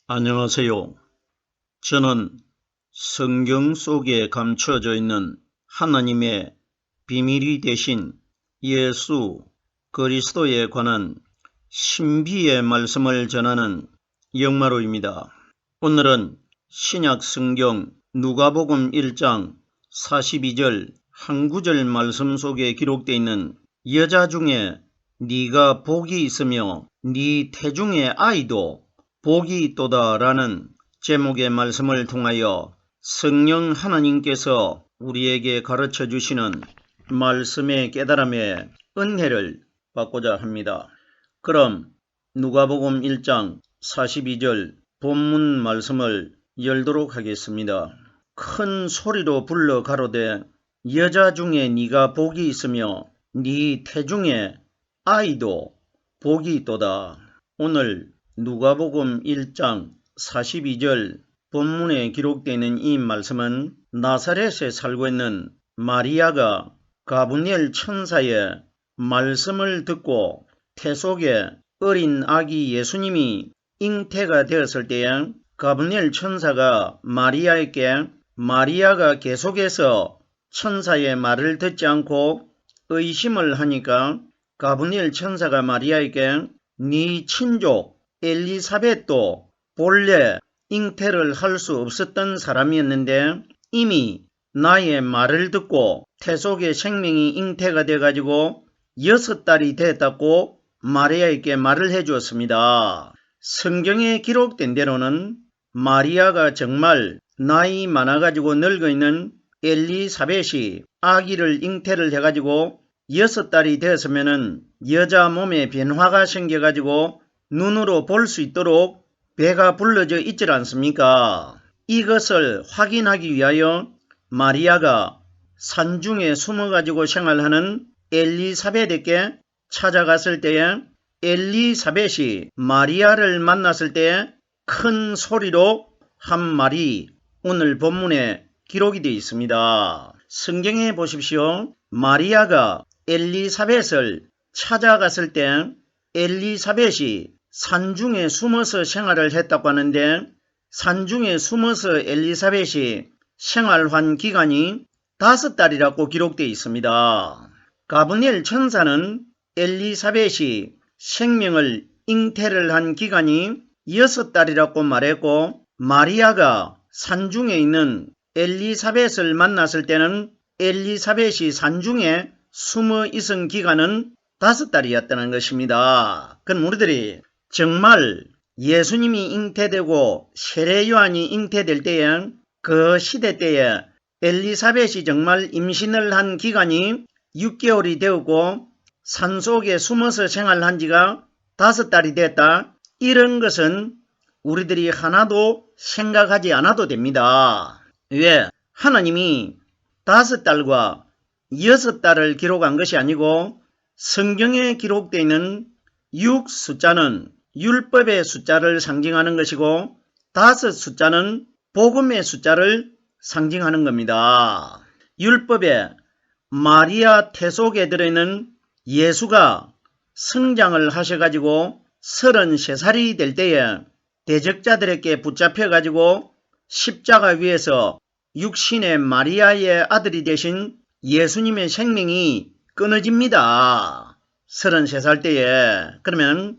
안녕하세요. 저는 성경 속에 감춰져 있는 하나님의 비밀이 되신 예수 그리스도에 관한 신비의 말씀을 전하는 영마로입니다. 오늘은 신약 성경 누가복음 1장 42절 한 구절 말씀 속에 기록되어 있는 여자 중에 네가 복이 있으며 네 태중의 아이도 복이 있도다 라는 제목의 말씀을 통하여 성령 하나님께서 우리에게 가르쳐 주시는 말씀의 깨달음의 은혜를 받고자 합니다. 그럼 누가복음 1장 42절 본문 말씀을 열도록 하겠습니다. 큰 소리로 불러 가로되 여자 중에 네가 복이 있으며 네 태중에 아이도 복이 있도다. 오늘 누가복음 1장 42절 본문에 기록되어 있는 이 말씀은 나사렛에 살고 있는 마리아가 가브리엘 천사의 말씀을 듣고 태속에 어린 아기 예수님이 잉태가 되었을 때에 가브리엘 천사가 마리아에게 마리아가 계속해서 천사의 말을 듣지 않고 의심을 하니까 가브리엘 천사가 마리아에게 네 친족 엘리사벳도 본래 잉태를 할 수 없었던 사람이었는데 이미 나의 말을 듣고 태속의 생명이 잉태가 돼가지고 6달이 됐다고 마리아에게 말을 해주었습니다. 성경에 기록된 대로는 마리아가 정말 나이 많아가지고 늙어있는 엘리사벳이 아기를 잉태를 해가지고 6달이 되었으면 여자 몸에 변화가 생겨가지고 눈으로 볼 수 있도록 배가 불러져 있질 않습니까? 이것을 확인하기 위하여 마리아가 산중에 숨어가지고 생활하는 엘리사벳에게 찾아갔을 때에 엘리사벳이 마리아를 만났을 때 큰 소리로 한 말이 오늘 본문에 기록이 되어 있습니다. 성경에 보십시오. 마리아가 엘리사벳을 찾아갔을 때 엘리사벳이 산중에 숨어서 생활을 했다고 하는데 산중에 숨어서 엘리사벳이 생활한 기간이 5달이라고 기록되어 있습니다. 가브리엘 천사는 엘리사벳이 생명을 잉태를 한 기간이 6달이라고 말했고 마리아가 산중에 있는 엘리사벳을 만났을 때는 엘리사벳이 산중에 숨어 있은 기간은 5달이었다는 것입니다. 그럼 우리들이 정말 예수님이 잉태되고 세례 요한이 잉태될 때에 그 시대 때에 엘리사벳이 정말 임신을 한 기간이 6개월이 되었고 산속에 숨어서 생활한 지가 5달이 됐다. 이런 것은 우리들이 하나도 생각하지 않아도 됩니다. 왜? 하나님이 5달과 6달을 기록한 것이 아니고 성경에 기록되어 있는 6 숫자는 율법의 숫자를 상징하는 것이고 5 숫자는 복음의 숫자를 상징하는 겁니다. 율법에 마리아 태속에 들어있는 예수가 성장을 하셔가지고 33살이 될 때에 대적자들에게 붙잡혀가지고 십자가 위에서 육신의 마리아의 아들이 되신 예수님의 생명이 끊어집니다. 33살 때에. 그러면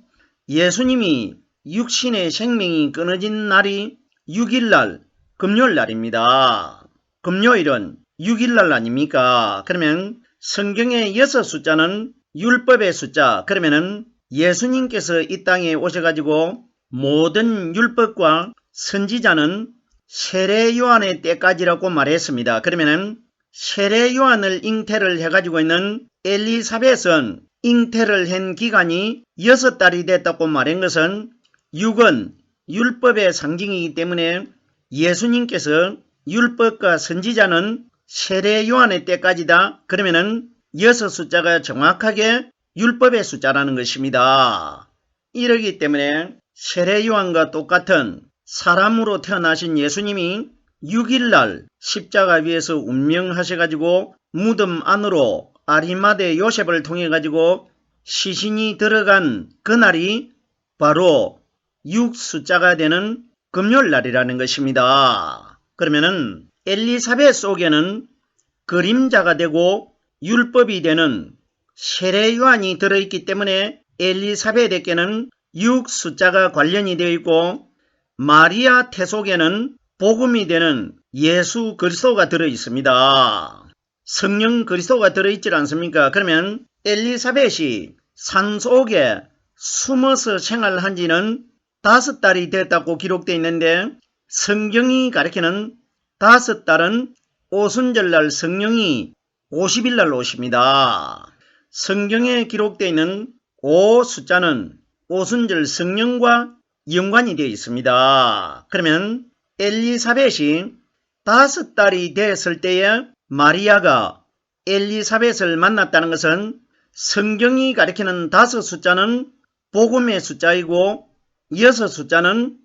예수님이 육신의 생명이 끊어진 날이 6일날 금요일날입니다. 금요일은 6일날 아닙니까? 그러면 성경의 6 숫자는 율법의 숫자. 그러면은 예수님께서 이 땅에 오셔가지고 모든 율법과 선지자는 세례 요한의 때까지라고 말했습니다. 그러면은 세례 요한을 잉태를 해가지고 있는 엘리사벳은 잉태를 한 기간이 6달이 됐다고 말한 것은 6은 율법의 상징이기 때문에 예수님께서 율법과 선지자는 세례 요한의 때까지다. 그러면은 6 숫자가 정확하게 율법의 숫자라는 것입니다. 이러기 때문에 세례 요한과 똑같은 사람으로 태어나신 예수님이 6일날 십자가 위에서 운명하셔가지고 무덤 안으로 아리마대 요셉을 통해 가지고 시신이 들어간 그날이 바로 6 숫자가 되는 금요일 날이라는 것입니다. 그러면은 엘리사벳 속에는 그림자가 되고 율법이 되는 세례요한이 들어있기 때문에 엘리사벳에게는 6 숫자가 관련이 되어 있고, 마리아 태 속에는 복음이 되는 예수 그리스도가 들어있습니다. 성령 그리스도가 들어있지 않습니까? 그러면 엘리사벳이 산속에 숨어서 생활한 지는 5달이 됐다고 기록되어 있는데, 성경이 가리키는 5달은 오순절날 성령이 50일날 오십니다. 성경에 기록되어 있는 5 숫자는 오순절 성령과 연관이 되어 있습니다. 그러면 엘리사벳이 5달이 됐을 때에 마리아가 엘리사벳을 만났다는 것은 성경이 가리키는 5 숫자는 복음의 숫자이고 6 숫자는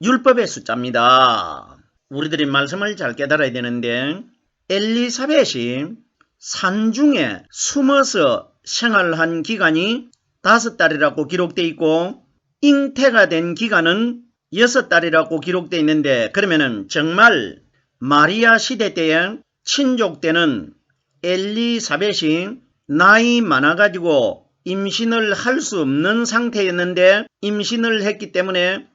율법의 숫자입니다. 우리들이 말씀을 잘 깨달아야 되는데, 엘리사벳이 산중에 숨어서 생활한 기간이 5달이라고 기록되어 있고, 잉태가 된 기간은 6달이라고 기록되어 있는데, 그러면은 정말 마리아 시대 때에 친족되는 엘리사벳이 나이 많아가지고 임신을 할 수 없는 상태였는데, 임신을 했기 때문에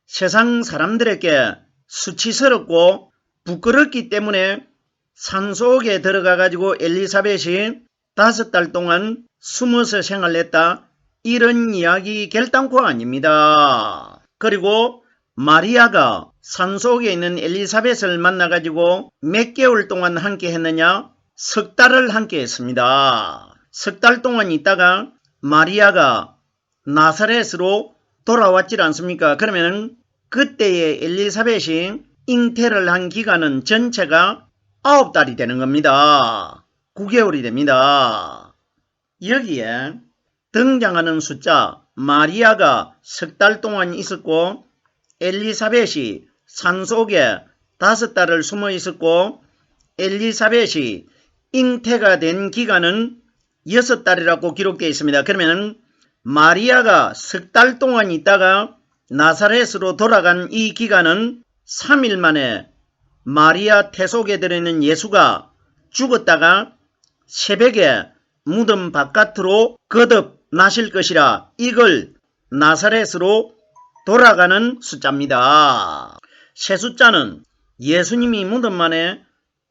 세상 사람들에게 수치스럽고 부끄럽기 때문에 산속에 들어가가지고 엘리사벳이 5달 동안 숨어서 생활했다, 이런 이야기 결단코 아닙니다. 그리고 마리아가 산속에 있는 엘리사벳을 만나가지고 몇 개월 동안 함께 했느냐? 10달을 함께 했습니다. 10달 동안 있다가 마리아가 나사렛으로 돌아왔지 않습니까? 그러면 그때의 엘리사벳이 잉태를 한 기간은 전체가 9달이 되는 겁니다. 9개월이 됩니다. 여기에 등장하는 숫자, 마리아가 10달 동안 있었고 엘리사벳이 산속에 5달을 숨어 있었고 엘리사벳이 잉태가 된 기간은 6달이라고 기록되어 있습니다. 그러면 마리아가 10달 동안 있다가 나사렛으로 돌아간 이 기간은 3일 만에 마리아 태 속에 들어있는 예수가 죽었다가 새벽에 무덤 바깥으로 거듭 나실 것이라, 이걸 나사렛으로 돌아가는 숫자입니다. 세 숫자는 예수님이 무덤 안에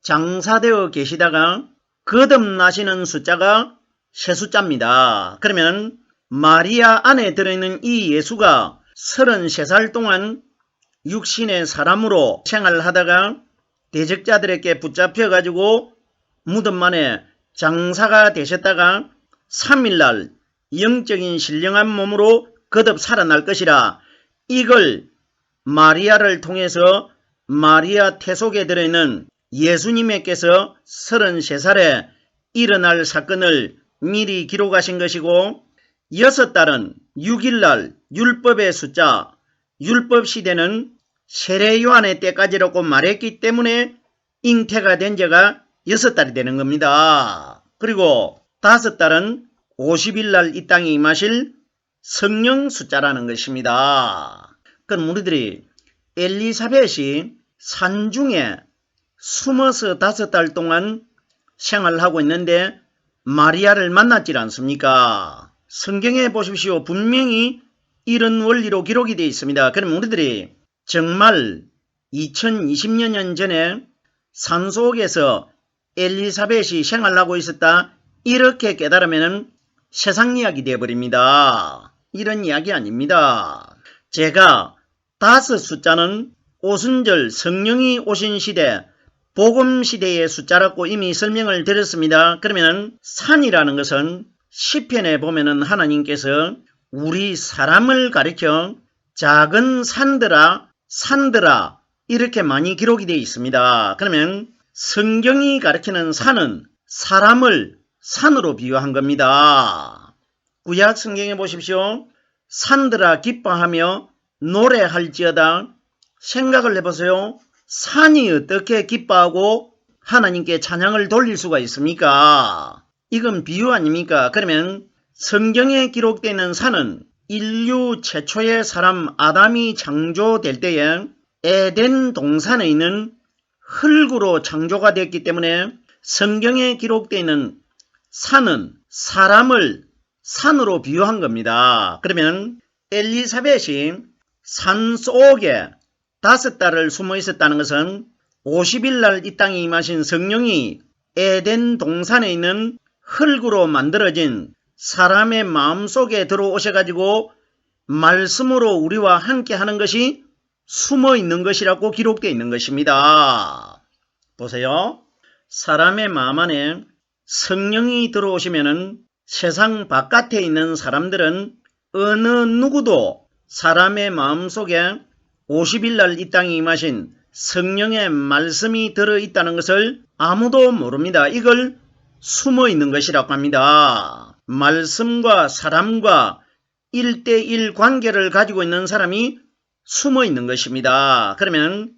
장사되어 계시다가 거듭 나시는 숫자가 세 숫자입니다. 그러면 마리아 안에 들어있는 이 예수가 33살 동안 육신의 사람으로 생활하다가 대적자들에게 붙잡혀가지고 무덤 안에 장사가 되셨다가 3일날 영적인 신령한 몸으로 거듭 살아날 것이라, 이걸 마리아를 통해서 마리아 태 속에 들어있는 예수님께서 33살에 일어날 사건을 미리 기록하신 것이고, 6달은 6일날 율법의 숫자, 율법 시대는 세례요한의 때까지라고 말했기 때문에 잉태가 된 지가 6달이 되는 겁니다. 그리고 5달은 50일날 이 땅에 임하실 성령 숫자라는 것입니다. 그럼 우리들이 엘리사벳이 산중에 숨어서 5달 동안 생활하고 있는데 마리아를 만났지 않습니까? 성경에 보십시오. 분명히 이런 원리로 기록이 되어 있습니다. 그럼 우리들이 정말 2020년 전에 산속에서 엘리사벳이 생활하고 있었다, 이렇게 깨달으면 세상 이야기 되어버립니다. 이런 이야기 아닙니다. 제가 5 숫자는 오순절 성령이 오신 시대, 복음 시대의 숫자라고 이미 설명을 드렸습니다. 그러면 산이라는 것은 시편에 보면은 하나님께서 우리 사람을 가리켜 작은 산들아 산들아 이렇게 많이 기록이 되어 있습니다. 그러면 성경이 가리키는 산은 사람을 산으로 비유한 겁니다. 구약 성경에 보십시오. 산들아 기뻐하며 노래할지어다. 생각을 해보세요. 산이 어떻게 기뻐하고 하나님께 찬양을 돌릴 수가 있습니까? 이건 비유 아닙니까? 그러면 성경에 기록되어 있는 산은 인류 최초의 사람 아담이 창조될 때에 에덴 동산에 있는 흙으로 창조가 되었기 때문에 성경에 기록되어 있는 산은 사람을 산으로 비유한 겁니다. 그러면 엘리사벳이 산 속에 5달을 숨어 있었다는 것은 50일 날 이 땅에 임하신 성령이 에덴 동산에 있는 흙으로 만들어진 사람의 마음속에 들어오셔가지고 말씀으로 우리와 함께 하는 것이 숨어 있는 것이라고 기록되어 있는 것입니다. 보세요. 사람의 마음 안에 성령이 들어오시면은 세상 바깥에 있는 사람들은 어느 누구도 사람의 마음속에 50일 날 이 땅에 임하신 성령의 말씀이 들어있다는 것을 아무도 모릅니다. 이걸 숨어 있는 것이라고 합니다. 말씀과 사람과 1대1 관계를 가지고 있는 사람이 숨어 있는 것입니다. 그러면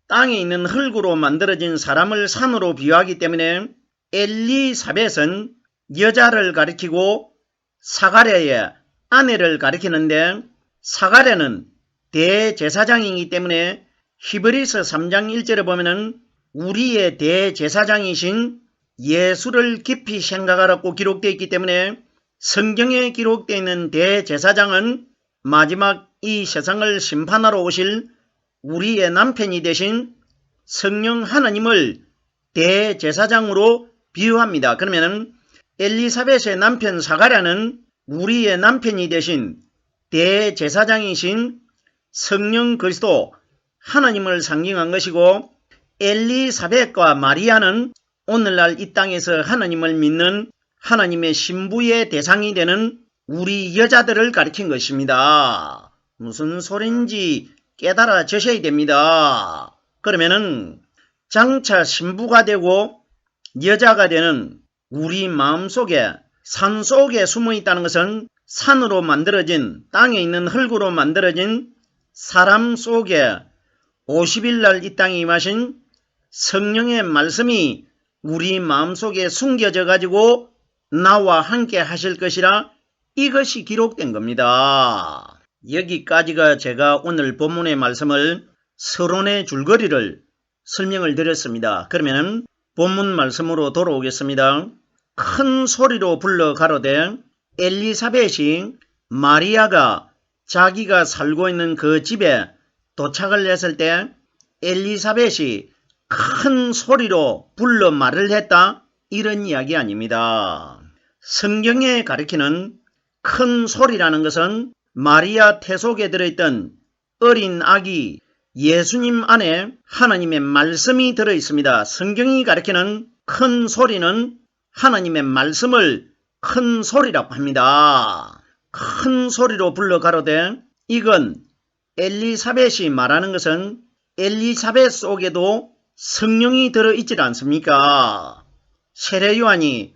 땅에 있는 흙으로 만들어진 사람을 산으로 비유하기 때문에 엘리사벳은 여자를 가리키고 사가랴의 아내를 가리키는데 사가랴는 대제사장이기 때문에 히브리서 3장 1절에 보면은 우리의 대제사장이신 예수를 깊이 생각하라고 기록되어 있기 때문에 성경에 기록되어 있는 대제사장은 마지막 이 세상을 심판하러 오실 우리의 남편이 되신 성령 하나님을 대제사장으로 비유합니다. 그러면 엘리사벳의 남편 사가랴는 우리의 남편이 되신 대제사장이신 성령 그리스도 하나님을 상징한 것이고 엘리사벳과 마리아는 오늘날 이 땅에서 하나님을 믿는 하나님의 신부의 대상이 되는 우리 여자들을 가리킨 것입니다. 무슨 소린지 깨달아지셔야 됩니다. 그러면은 장차 신부가 되고 여자가 되는 우리 마음속에 산속에 숨어 있다는 것은 산으로 만들어진 땅에 있는 흙으로 만들어진 사람 속에 50일 날 이 땅에 임하신 성령의 말씀이 우리 마음속에 숨겨져 가지고 나와 함께 하실 것이라 이것이 기록된 겁니다. 여기까지가 제가 오늘 본문의 말씀을 서론의 줄거리를 설명을 드렸습니다. 그러면 본문 말씀으로 돌아오겠습니다. 큰 소리로 불러 가로되 엘리사벳이 마리아가 자기가 살고 있는 그 집에 도착을 했을 때 엘리사벳이 큰 소리로 불러 말을 했다 이런 이야기 아닙니다. 성경에 가리키는 큰 소리라는 것은 마리아 태 속에 들어있던 어린 아기 예수님 안에 하나님의 말씀이 들어있습니다. 성경이 가리키는 큰 소리는 하나님의 말씀을 큰 소리라고 합니다. 큰 소리로 불러 가로되 이건 엘리사벳이 말하는 것은 엘리사벳 속에도 성령이 들어있지 않습니까? 세례 요한이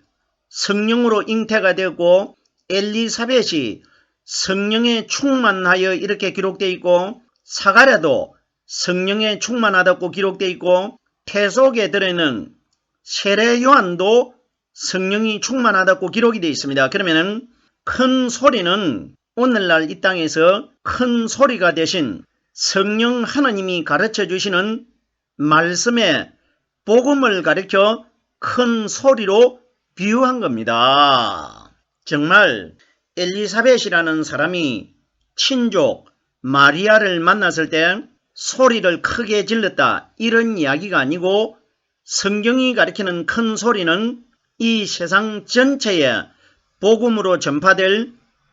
성령으로 잉태가 되었고 엘리사벳이 성령에 충만하여 이렇게 기록되어 있고 사가랴도 성령에 충만하다고 기록되어 있고 태 속에 들어있는 세례 요한도 성령이 충만하다고 기록이 되어 있습니다. 그러면 큰 소리는 오늘날 이 땅에서 큰 소리가 되신 성령 하나님이 가르쳐 주시는 말씀의 복음을 가리켜 큰 소리로 비유한 겁니다. 정말 엘리사벳이라는 사람이 친족 마리아를 만났을 때 소리를 크게 질렀다 이런 이야기가 아니고 성경이 가리키는 큰 소리는 이 세상 전체에 복음으로 전파될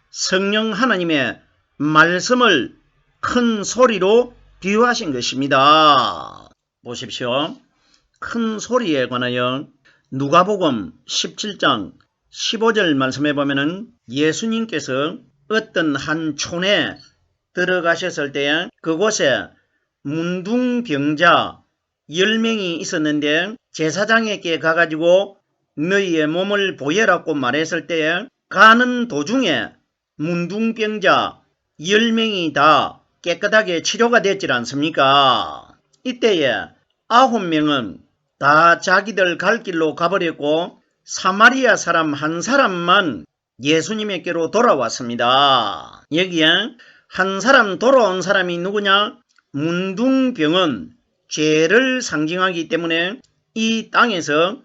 성령 하나님의 말씀을 큰 소리로 비유하신 것입니다. 보십시오. 큰 소리에 관하여 누가복음 17장 15절 말씀해 보면은 예수님께서 어떤 한 촌에 들어가셨을 때 그곳에 문둥병자 10명이 있었는데 제사장에게 가가지고 너희의 몸을 보여라고 말했을 때에 가는 도중에 문둥병자 10명이 다 깨끗하게 치료가 됐지 않습니까? 이때에 9명은 다 자기들 갈 길로 가버렸고 사마리아 사람 한 사람만 예수님에게로 돌아왔습니다. 여기에 한 사람 돌아온 사람이 누구냐? 문둥병은 죄를 상징하기 때문에 이 땅에서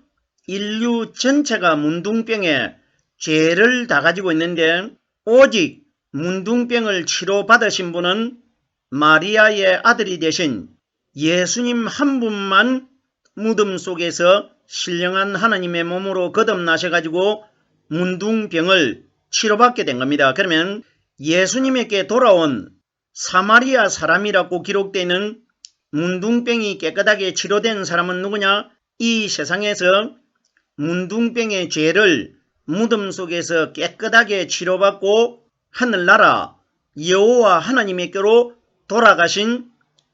인류 전체가 문둥병에 죄를 다 가지고 있는데 오직 문둥병을 치료받으신 분은 마리아의 아들이 되신 예수님 한 분만 무덤 속에서 신령한 하나님의 몸으로 거듭나셔가지고 문둥병을 치료받게 된 겁니다. 그러면 예수님에게 돌아온 사마리아 사람이라고 기록되어 있는 문둥병이 깨끗하게 치료된 사람은 누구냐? 이 세상에서 문둥병의 죄를 무덤 속에서 깨끗하게 치료받고 하늘나라 여호와 하나님께로 돌아가신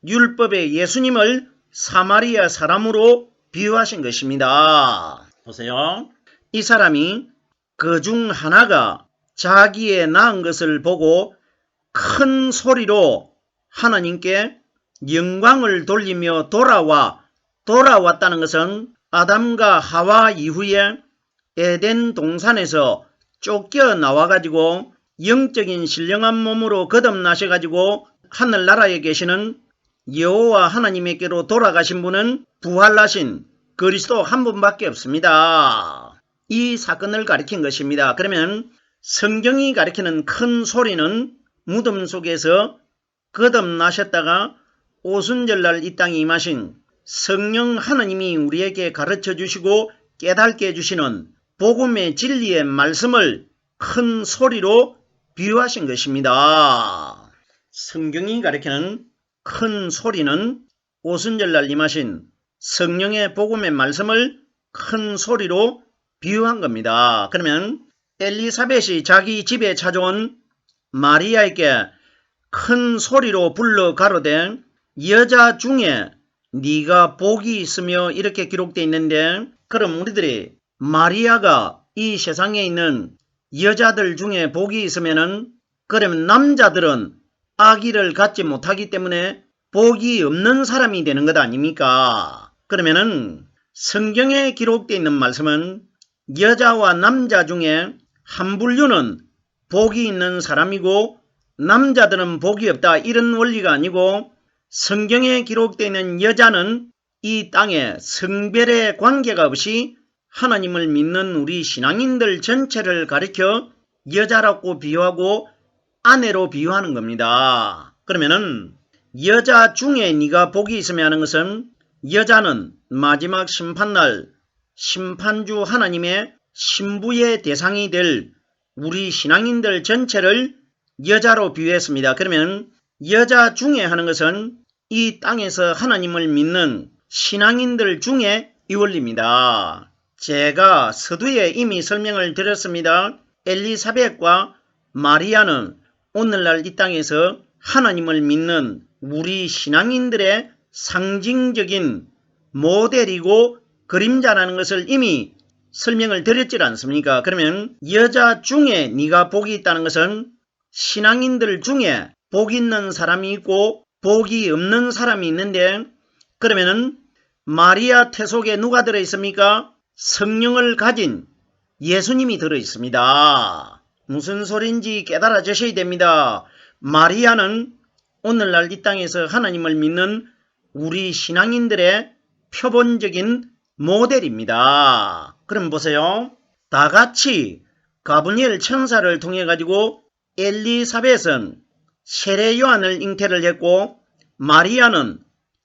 율법의 예수님을 사마리아 사람으로 비유하신 것입니다. 보세요. 이 사람이 그중 하나가 자기의 낳은 것을 보고 큰 소리로 하나님께 영광을 돌리며 돌아왔다는 것은 아담과 하와 이후에 에덴 동산에서 쫓겨나와가지고 영적인 신령한 몸으로 거듭나셔가지고 하늘나라에 계시는 여호와 하나님에게로 돌아가신 분은 부활하신 그리스도 한 분밖에 없습니다. 이 사건을 가리킨 것입니다. 그러면 성경이 가리키는 큰 소리는 무덤 속에서 거듭나셨다가 오순절날 이 땅에 임하신 성령 하나님이 우리에게 가르쳐 주시고 깨닫게 해주시는 복음의 진리의 말씀을 큰 소리로 비유하신 것입니다. 성경이 가리키는 큰 소리는 오순절날 임하신 성령의 복음의 말씀을 큰 소리로 비유한 겁니다. 그러면 엘리사벳이 자기 집에 찾아온 마리아에게 큰 소리로 불러 가로되 여자 중에 네가 복이 있으며 이렇게 기록되어 있는데 그럼 우리들이 마리아가 이 세상에 있는 여자들 중에 복이 있으면은 그러면 남자들은 아기를 갖지 못하기 때문에 복이 없는 사람이 되는 것 아닙니까? 그러면은 성경에 기록되어 있는 말씀은 여자와 남자 중에 한 분류는 복이 있는 사람이고 남자들은 복이 없다 이런 원리가 아니고 성경에 기록되어 있는 여자는 이 땅에 성별의 관계가 없이 하나님을 믿는 우리 신앙인들 전체를 가리켜 여자라고 비유하고 아내로 비유하는 겁니다. 그러면은 여자 중에 네가 복이 있으면 하는 것은 여자는 마지막 심판날 심판주 하나님의 신부의 대상이 될 우리 신앙인들 전체를 여자로 비유했습니다. 그러면 여자 중에 하는 것은 이 땅에서 하나님을 믿는 신앙인들 중에 이 원리입니다. 제가 서두에 이미 설명을 드렸습니다. 엘리사벳과 마리아는 오늘날 이 땅에서 하나님을 믿는 우리 신앙인들의 상징적인 모델이고 그림자라는 것을 이미 설명을 드렸지 않습니까? 그러면 여자 중에 네가 복이 있다는 것은 신앙인들 중에 복 있는 사람이 있고 복이 없는 사람이 있는데 그러면은 마리아 태속에 누가 들어있습니까? 성령을 가진 예수님이 들어있습니다. 무슨 소린지 깨달아주셔야 됩니다. 마리아는 오늘날 이 땅에서 하나님을 믿는 우리 신앙인들의 표본적인 모델입니다. 그럼 보세요. 다같이 가브리엘 천사를 통해 가지고 엘리사벳은 세례 요한을 잉태를 했고 마리아는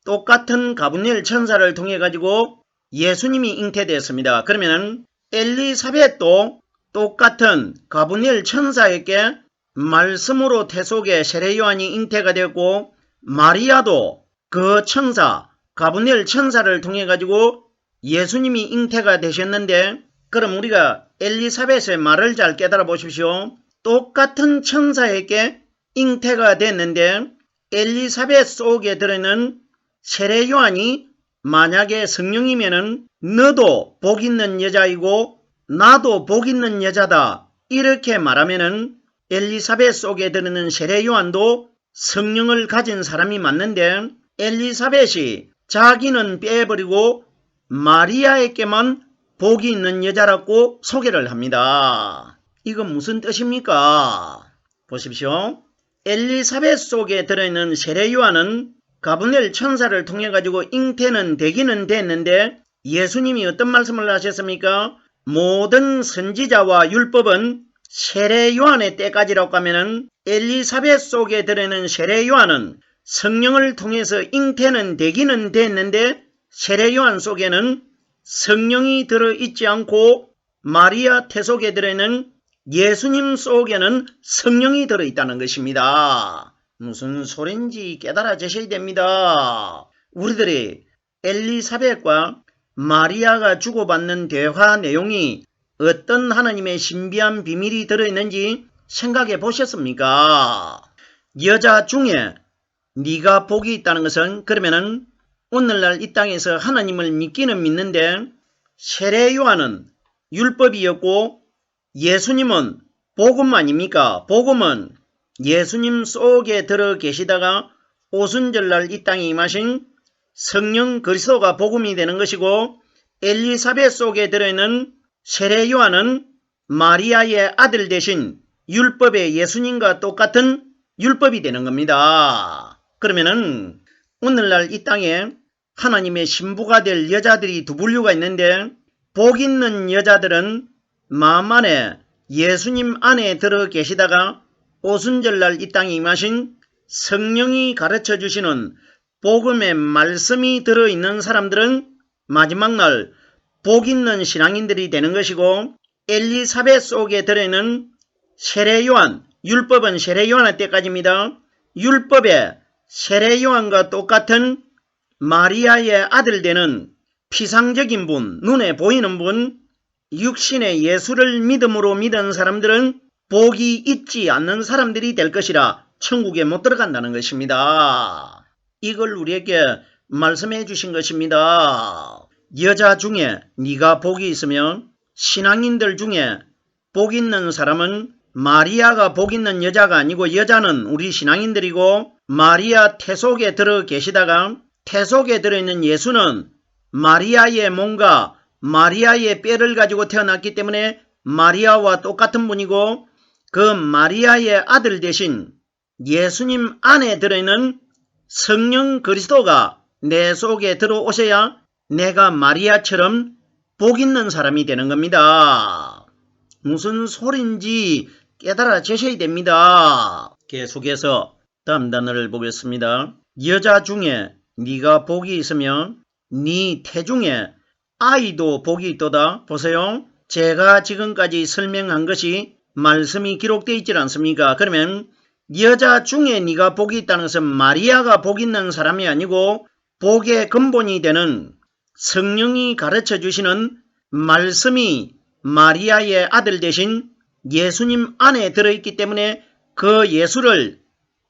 똑같은 가브리엘 천사를 통해 가지고 예수님이 잉태되었습니다. 그러면 엘리사벳도 똑같은 가브리엘 천사에게 말씀으로 태속에 세례 요한이 잉태가 되었고 마리아도 그 천사 가브리엘 천사를 통해 가지고 예수님이 잉태가 되셨는데 그럼 우리가 엘리사벳의 말을 잘 깨달아 보십시오. 똑같은 천사에게 잉태가 됐는데 엘리사벳 속에 들어있는 세례 요한이 만약에 성령이면은 너도 복 있는 여자이고 나도 복 있는 여자다 이렇게 말하면은 엘리사벳 속에 들어있는 세례 요한도 성령을 가진 사람이 맞는데 엘리사벳이 자기는 빼버리고 마리아에게만 복이 있는 여자라고 소개를 합니다. 이건 무슨 뜻입니까? 보십시오. 엘리사벳 속에 들어있는 세례 요한은 가브리엘 천사를 통해 가지고 잉태는 되기는 됐는데 예수님이 어떤 말씀을 하셨습니까? 모든 선지자와 율법은 세례 요한의 때까지라고 하면은 엘리사벳 속에 들어있는 세례 요한은 성령을 통해서 잉태는 되기는 됐는데 세례 요한 속에는 성령이 들어있지 않고 마리아 태 속에 들어있는 예수님 속에는 성령이 들어있다는 것입니다. 무슨 소린지 깨달아지셔야 됩니다. 우리들이 엘리사벳과 마리아가 주고받는 대화 내용이 어떤 하나님의 신비한 비밀이 들어있는지 생각해 보셨습니까? 여자 중에 네가 복이 있다는 것은 그러면은 오늘날 이 땅에서 하나님을 믿기는 믿는데 세례 요한은 율법이었고 예수님은 복음 아닙니까? 복음은 예수님 속에 들어 계시다가 오순절날 이 땅에 임하신 성령 그리스도가 복음이 되는 것이고 엘리사벳 속에 들어있는 세례 요한은 마리아의 아들 대신 율법의 예수님과 똑같은 율법이 되는 겁니다. 그러면은 오늘날 이 땅에 하나님의 신부가 될 여자들이 두 분류가 있는데 복 있는 여자들은 마음 안에 예수님 안에 들어 계시다가 오순절날 이 땅에 임하신 성령이 가르쳐 주시는 복음의 말씀이 들어있는 사람들은 마지막 날 복 있는 신앙인들이 되는 것이고 엘리사벳 속에 들어있는 세례 요한, 율법은 세례 요한의 때까지입니다. 율법의 세례 요한과 똑같은 마리아의 아들 되는 피상적인 분, 눈에 보이는 분, 육신의 예수를 믿음으로 믿은 사람들은 복이 있지 않는 사람들이 될 것이라 천국에 못 들어간다는 것입니다. 이걸 우리에게 말씀해 주신 것입니다. 여자 중에 네가 복이 있으면 신앙인들 중에 복 있는 사람은 마리아가 복 있는 여자가 아니고 여자는 우리 신앙인들이고 마리아 태 속에 들어 계시다가 태 속에 들어있는 예수는 마리아의 몸과 마리아의 뼈를 가지고 태어났기 때문에 마리아와 똑같은 분이고 그 마리아의 아들 대신 예수님 안에 들어있는 성령 그리스도가 내 속에 들어오셔야 내가 마리아처럼 복 있는 사람이 되는 겁니다. 무슨 소린지 깨달아지셔야 됩니다. 계속해서 다음 단어를 보겠습니다. 여자 중에 네가 복이 있으면 네 태중에 아이도 복이 있도다. 보세요. 제가 지금까지 설명한 것이 말씀이 기록되어 있지 않습니까? 그러면 여자 중에 네가 복이 있다는 것은 마리아가 복 있는 사람이 아니고 복의 근본이 되는 성령이 가르쳐 주시는 말씀이 마리아의 아들 대신 예수님 안에 들어있기 때문에 그 예수를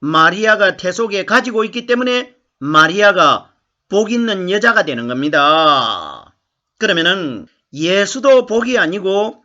마리아가 태 속에 가지고 있기 때문에 마리아가 복 있는 여자가 되는 겁니다. 그러면은 예수도 복이 아니고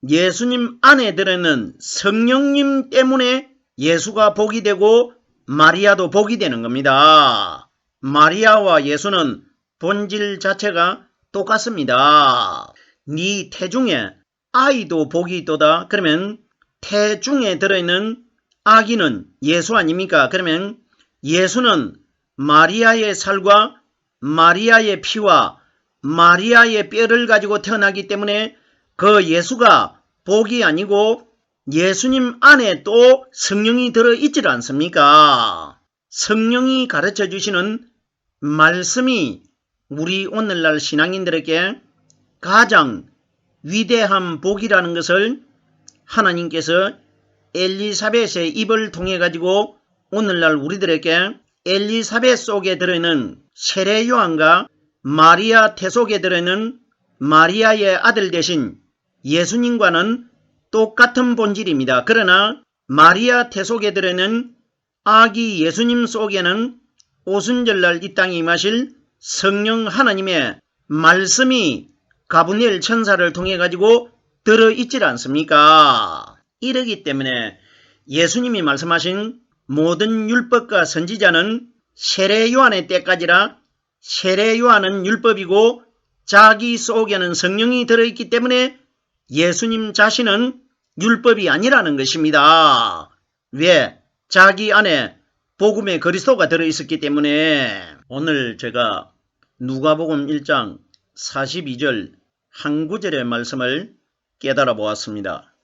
예수님 안에 들어있는 성령님 때문에 예수가 복이 되고 마리아도 복이 되는 겁니다. 마리아와 예수는 본질 자체가 똑같습니다. 네 태중에 아이도 복이 있도다. 그러면 태중에 들어있는 아기는 예수 아닙니까? 그러면 예수는 마리아의 살과 마리아의 피와 마리아의 뼈를 가지고 태어나기 때문에 그 예수가 복이 아니고 예수님 안에 또 성령이 들어있지 않습니까? 성령이 가르쳐 주시는 말씀이 우리 오늘날 신앙인들에게 가장 위대한 복이라는 것을 하나님께서 엘리사벳의 입을 통해 가지고 오늘날 우리들에게 엘리사벳 속에 들어있는 세례 요한과 마리아 태 속에 들어있는 마리아의 아들 대신 예수님과는 똑같은 본질입니다. 그러나 마리아 태 속에 들어있는 아기 예수님 속에는 오순절날 이 땅에 임하실 성령 하나님의 말씀이 가브리엘 천사를 통해 가지고 들어있질 않습니까? 이러기 때문에 예수님이 말씀하신 모든 율법과 선지자는 세례 요한의 때까지라 세례 요한은 율법이고 자기 속에는 성령이 들어있기 때문에 예수님 자신은 율법이 아니라는 것입니다. 왜? 자기 안에 복음의 그리스도가 들어있었기 때문에 오늘 제가 누가복음 1장 42절 한 구절의 말씀을 깨달아 보았습니다.